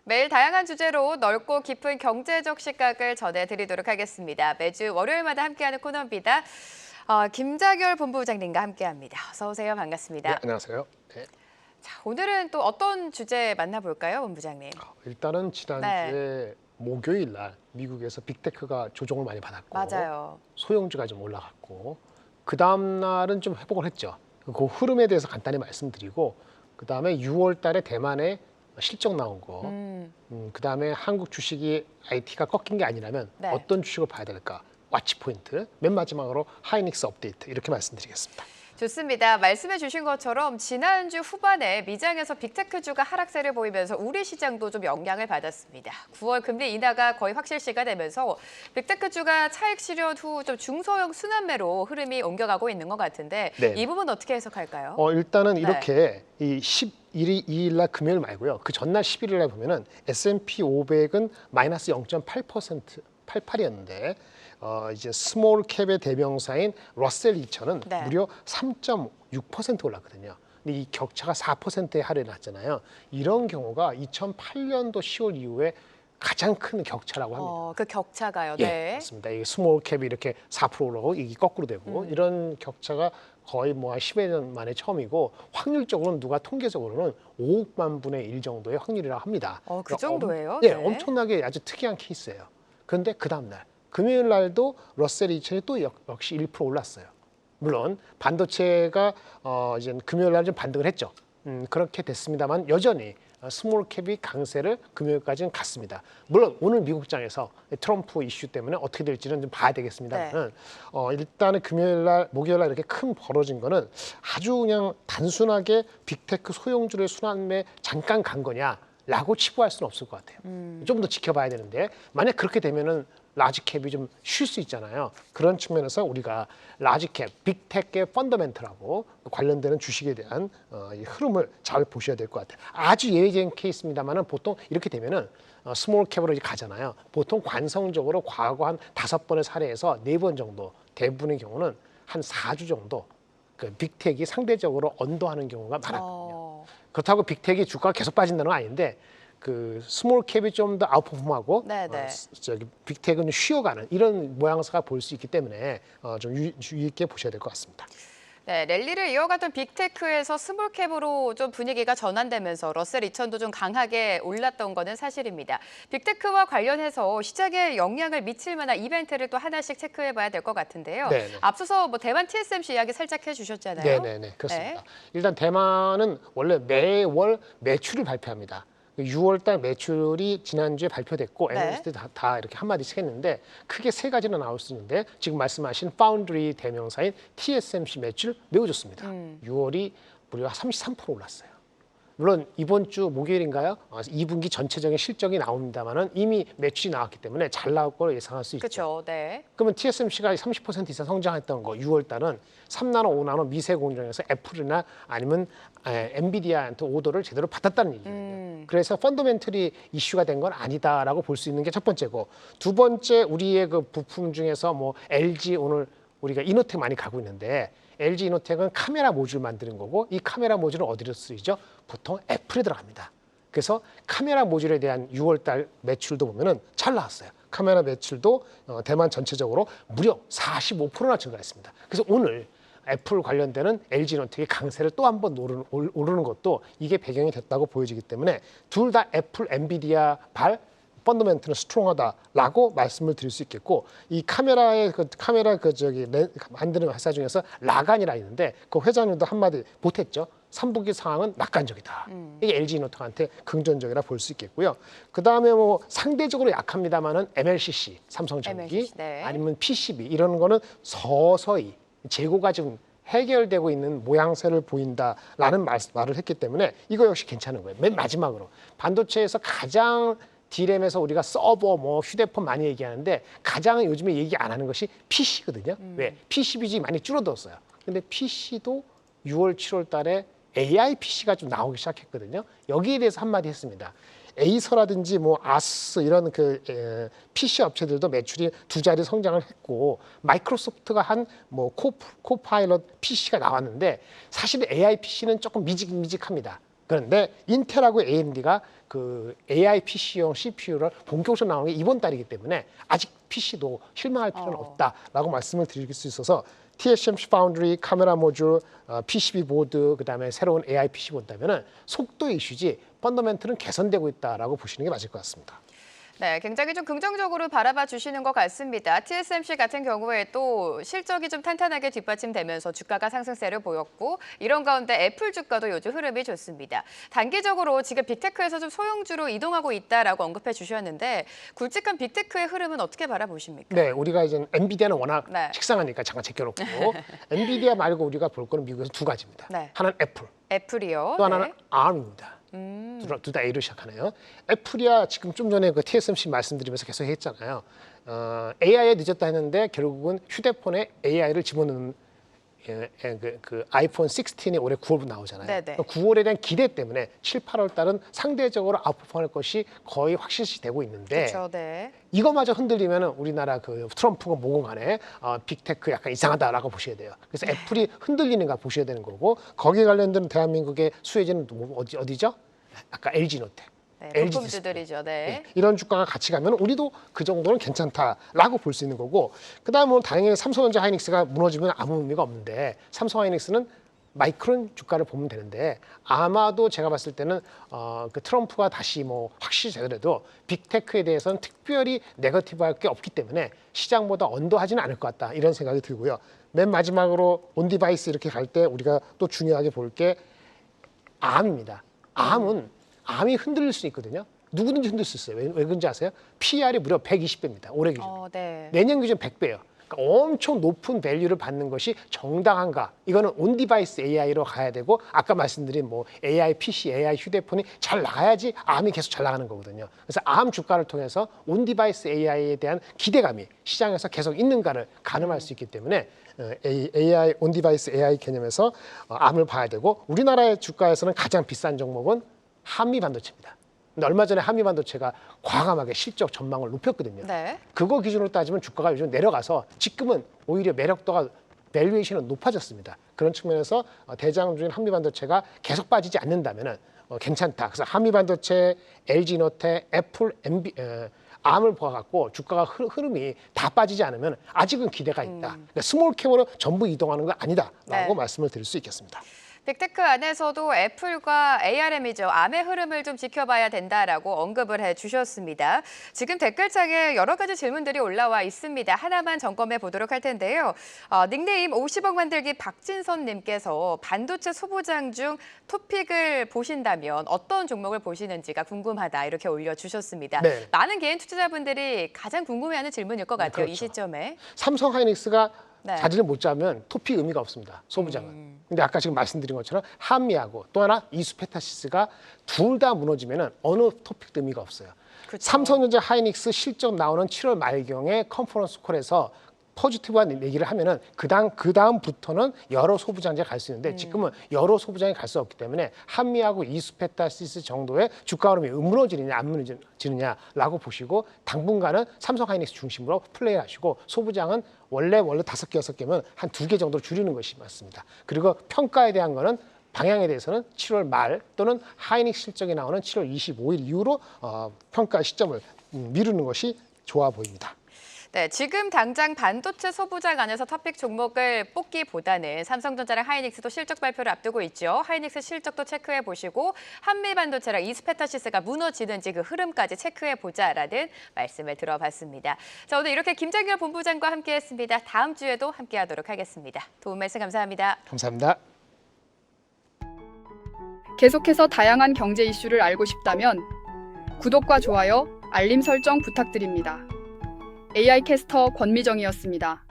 매일 다양한 주제로 넓고 깊은 경제적 시각을 전해드리도록 하겠습니다. 매주 월요일마다 함께하는 코너입니다. 김자결 본부장님과 함께합니다. 어서 오세요. 반갑습니다. 네, 안녕하세요. 네. 자, 오늘은 또 어떤 주제 만나볼까요, 본부장님? 일단은 지난주에 네. 목요일 날 미국에서 빅테크가 조정을 많이 받았고 맞아요. 소형주가 좀 올라갔고 그 다음 날은 좀 회복을 했죠. 그 흐름에 대해서 간단히 말씀드리고 그 다음에 6월 달에 대만에 실적 나온 거, 그 다음에 한국 주식이 IT가 꺾인 게 아니라면 네. 어떤 주식을 봐야 될까? 와치 포인트, 맨 마지막으로 하이닉스 업데이트 이렇게 말씀드리겠습니다. 좋습니다. 말씀해 주신 것처럼 지난주 후반에 미장에서 빅테크주가 하락세를 보이면서 우리 시장도 좀 영향을 받았습니다. 9월 금리 인하가 거의 확실시가 되면서 빅테크주가 차익 실현 후 좀 중소형 순환매로 흐름이 옮겨가고 있는 것 같은데 네. 이 부분 어떻게 해석할까요? 일단은 이렇게 이 11일 날 금요일 말고요. 그 전날 11일 날 보면은 S&P 500은 마이너스 0.8%, 88이었는데 이제 스몰 캡의 대명사인 러셀 2000은 네. 무려 3.6% 올랐거든요. 근데 이 격차가 4%에 할인을 났잖아요. 이런 경우가 2008년도 10월 이후에 가장 큰 격차라고 합니다. 그 격차가요. 예, 네. 맞습니다. 이 스몰 캡이 이렇게 4% 올라가고 이게 거꾸로 되고 이런 격차가 거의 뭐 한 10여 년 만에 처음이고 확률적으로는 누가 통계적으로는 5억만 분의 1 정도의 확률이라고 합니다. 그 그러니까 정도예요? 네, 네. 엄청나게 아주 특이한 케이스예요. 그런데 그 다음 날 금요일 날도 러셀 2000이 또 역시 1% 올랐어요. 물론 반도체가 이제 금요일 날 좀 반등을 했죠. 그렇게 됐습니다만 여전히 스몰 캡이 강세를 금요일까지는 갔습니다. 물론 오늘 미국장에서 트럼프 이슈 때문에 어떻게 될지는 좀 봐야 되겠습니다만 일단은 금요일 날, 목요일 날 이렇게 큰 벌어진 거는 아주 그냥 단순하게 빅테크 소형주의 순환매 잠깐 간 거냐라고 치부할 수는 없을 것 같아요. 좀 더 지켜봐야 되는데 만약 그렇게 되면은 라지캡이 좀 쉴 수 있잖아요. 그런 측면에서 우리가 라지캡, 빅텍의 펀더멘트라고 관련되는 주식에 대한 이 흐름을 잘 보셔야 될 것 같아요. 아주 예외적인 케이스입니다만은 보통 이렇게 되면은 스몰 캡으로 이제 가잖아요. 보통 관성적으로 과거 한 5번의 사례에서 4번 정도, 대부분의 경우는 한 4주 정도 그 빅텍이 상대적으로 언더하는 경우가 많았거든요. 그렇다고 빅텍이 주가가 계속 빠진다는 건 아닌데 그 스몰 캡이 좀 더 아웃퍼폼하고 저기 빅텍은 쉬어가는 이런 모양새가 볼 수 있기 때문에 좀 유의 있게 보셔야 될 것 같습니다. 네, 랠리를 이어가던 빅테크에서 스몰캡으로 좀 분위기가 전환되면서 러셀 2000도 좀 강하게 올랐던 거는 사실입니다. 빅테크와 관련해서 시장에 영향을 미칠 만한 이벤트를 또 하나씩 체크해봐야 될 것 같은데요. 네네. 앞서서 뭐 대만 TSMC 이야기 살짝 해주셨잖아요. 네네네, 그렇습니다. 일단 대만은 원래 매월 매출을 발표합니다. 6월 달 매출이 지난주에 발표됐고 애널리스트 다 이렇게 한마디씩 했는데 크게 3가지는 나올 수 있는데 지금 말씀하신 파운드리 대명사인 TSMC 매출 매우 좋습니다. 6월이 무려 33% 올랐어요. 물론 이번 주 목요일인가요? 2분기 전체적인 실적이 나옵니다만은 이미 매출이 나왔기 때문에 잘 나올 걸 예상할 수 있죠. 그렇죠. 네. 그러면 TSMC가 30% 이상 성장했던 거 6월 달은 3나노, 5나노 미세 공정에서 애플이나 아니면 엔비디아한테 오더를 제대로 받았다는 얘기거든요. 그래서 펀더멘털이 이슈가 된 건 아니다라고 볼 수 있는 게 첫 번째고 두 번째 우리의 그 부품 중에서 뭐 LG 오늘 우리가 이노텍 많이 가고 있는데 LG 이노텍은 카메라 모듈 만드는 거고 이 카메라 모듈은 어디로 쓰이죠? 보통 애플에 들어갑니다. 그래서 카메라 모듈에 대한 6월 달 매출도 보면은 잘 나왔어요. 카메라 매출도 대만 전체적으로 무려 45%나 증가했습니다. 그래서 오늘 애플 관련되는 LG 이노텍이 강세를 또 한 번 오르는 것도 이게 배경이 됐다고 보여지기 때문에 둘 다 애플, 엔비디아 발 펀더멘트는 스트롱하다라고 말씀을 드릴 수 있겠고 이 카메라 만드는 회사 중에서 라간이라 있는데 그 회장님도 한마디 못했죠. 3분기 상황은 낙관적이다. 이게 LG 이노텍한테 긍정적이라 볼 수 있겠고요. 그 다음에 뭐 상대적으로 약합니다만은 MLCC, 삼성전기, 아니면 PCB 이런 거는 서서히 재고가 좀 해결되고 있는 모양새를 보인다라는 말을 했기 때문에 이거 역시 괜찮은 거예요. 맨 마지막으로 반도체에서 가장 D램에서 우리가 서버, 뭐 휴대폰 많이 얘기하는데 가장 요즘에 얘기 안 하는 것이 PC거든요. 왜? PCB지 많이 줄어들었어요. 근데 PC도 6월, 7월 달에 AI PC가 좀 나오기 시작했거든요. 여기에 대해서 한마디 했습니다. 에이서라든지 뭐 아스 이런 그 PC 업체들도 매출이 2자리 성장을 했고 마이크로소프트가 한 뭐 코파일럿 PC가 나왔는데 사실 AI PC는 조금 미직미직합니다. 그런데 인텔하고 AMD가 그 AI PC용 CPU를 본격적으로 나오는 게 이번 달이기 때문에 아직 PC도 실망할 필요는 없다라고 말씀을 드릴 수 있어서 TSMC 파운드리, 카메라 모듈, PCB 보드, 그다음에 새로운 AI PC 본다면은 속도 이슈지 펀더멘틀은 개선되고 있다라고 보시는 게 맞을 것 같습니다. 네, 굉장히 좀 긍정적으로 바라봐 주시는 것 같습니다. TSMC 같은 경우에 또 실적이 좀 탄탄하게 뒷받침되면서 주가가 상승세를 보였고 이런 가운데 애플 주가도 요즘 흐름이 좋습니다. 단기적으로 지금 빅테크에서 좀 소형주로 이동하고 있다라고 언급해 주셨는데 굵직한 빅테크의 흐름은 어떻게 바라보십니까? 네, 우리가 이제 엔비디아는 워낙 네. 식상하니까 잠깐 제껴놓고 엔비디아 말고 우리가 볼 거는 미국에서 두 가지입니다. 네. 하나는 애플, 애플이요. 또 하나는 ARM입니다. 둘 다 A로 시작하네요. 애플이야 지금 좀 전에 그 TSMC 말씀드리면서 계속 했잖아요. AI에 늦었다 했는데 결국은 휴대폰에 AI를 집어넣는 그 아이폰 16이 올해 9월부터 나오잖아요. 네네. 9월에 대한 기대 때문에 7, 8월 달은 상대적으로 아웃퍼폼할 것이 거의 확실시되고 있는데 그렇죠. 네. 이거마저 흔들리면 우리나라 그 트럼프가 뭐건 간에 빅테크 약간 이상하다라고 보셔야 돼요. 그래서 애플이 흔들리는가 보셔야 되는 거고 거기에 관련된 대한민국의 수혜지는 어디죠? 아까 LG노텍. 네, LG 부품주들이죠. 네. 이런 주가가 같이 가면 우리도 그 정도는 괜찮다라고 볼 수 있는 거고 그다음은 당연히 삼성전자 하이닉스가 무너지면 아무 의미가 없는데 삼성 하이닉스는 마이크론 주가를 보면 되는데 아마도 제가 봤을 때는 그 트럼프가 다시 뭐 확실히 되더라도 빅테크에 대해서는 특별히 네거티브할 게 없기 때문에 시장보다 언더하지는 않을 것 같다 이런 생각이 들고요. 맨 마지막으로 온디바이스 이렇게 갈 때 우리가 또 중요하게 볼 게 암입니다. 암이 흔들릴 수 있거든요. 누구든지 흔들 수 있어요. 왜 그런지 아세요? PR이 무려 120배입니다. 올해 기준. 네. 내년 기준 100배예요. 그러니까 엄청 높은 밸류를 받는 것이 정당한가? 이거는 온디바이스 AI로 가야 되고 아까 말씀드린 뭐 AI PC, AI 휴대폰이 잘 나가야지 암이 계속 잘 나가는 거거든요. 그래서 암 주가를 통해서 온디바이스 AI에 대한 기대감이 시장에서 계속 있는가를 가늠할 수 있기 때문에 AI 온디바이스 AI 개념에서 암을 봐야 되고 우리나라의 주가에서는 가장 비싼 종목은 한미 반도체입니다. 근데 얼마 전에 한미 반도체가 과감하게 실적 전망을 높였거든요. 네. 그거 기준으로 따지면 주가가 요즘 내려가서 지금은 오히려 매력도가 밸류에이션은 높아졌습니다. 그런 측면에서 대장주인 한미 반도체가 계속 빠지지 않는다면은 괜찮다. 그래서 한미 반도체, LG노텍, 애플, 암을 보아갖고 주가가 흐름이 다 빠지지 않으면 아직은 기대가 있다. 그러니까 스몰캡으로 전부 이동하는 건 아니다라고 네. 말씀을 드릴 수 있겠습니다. 빅테크 안에서도 애플과 ARM이죠. 암의 흐름을 좀 지켜봐야 된다라고 언급을 해주셨습니다. 지금 댓글창에 여러 가지 질문들이 올라와 있습니다. 하나만 점검해 보도록 할 텐데요. 닉네임 50억 만들기 박진선님께서 반도체 소부장 중 토픽을 보신다면 어떤 종목을 보시는지가 궁금하다 이렇게 올려주셨습니다. 네. 많은 개인 투자자분들이 가장 궁금해하는 질문일 것 같아요. 그렇죠. 이 시점에. 삼성 하이닉스가 네. 자리를 못 잡으면 토픽 의미가 없습니다. 소부장은. 근데 아까 지금 말씀드린 것처럼 한미하고 또 하나 이수페타시스가 둘 다 무너지면 어느 토픽도 의미가 없어요. 그렇죠. 삼성전자 하이닉스 실적 나오는 7월 말경에 컨퍼런스 콜에서 포지티브한 얘기를 하면은 그 다음부터는 여러 소부장제가 갈 수 있는데 지금은 여러 소부장이 갈 수 없기 때문에 한미하고 이수페타시스 정도의 주가 흐름이 무너지느냐 안 무너지느냐라고 보시고 당분간은 삼성 하이닉스 중심으로 플레이하시고 소부장은 원래 5개, 6개면 한 2개 정도 줄이는 것이 맞습니다. 그리고 평가에 대한 거는 방향에 대해서는 7월 말 또는 하이닉스 실적이 나오는 7월 25일 이후로 평가 시점을 미루는 것이 좋아 보입니다. 네, 지금 당장 반도체 소부장 안에서 토픽 종목을 뽑기보다는 삼성전자랑 하이닉스도 실적 발표를 앞두고 있죠. 하이닉스 실적도 체크해 보시고 한미반도체랑 이스페타시스가 무너지는지 그 흐름까지 체크해 보자라는 말씀을 들어봤습니다. 자, 오늘 이렇게 김장렬 본부장과 함께했습니다. 다음 주에도 함께하도록 하겠습니다. 도움 말씀 감사합니다. 감사합니다. 계속해서 다양한 경제 이슈를 알고 싶다면 구독과 좋아요, 알림 설정 부탁드립니다. AI 캐스터 권미정이었습니다.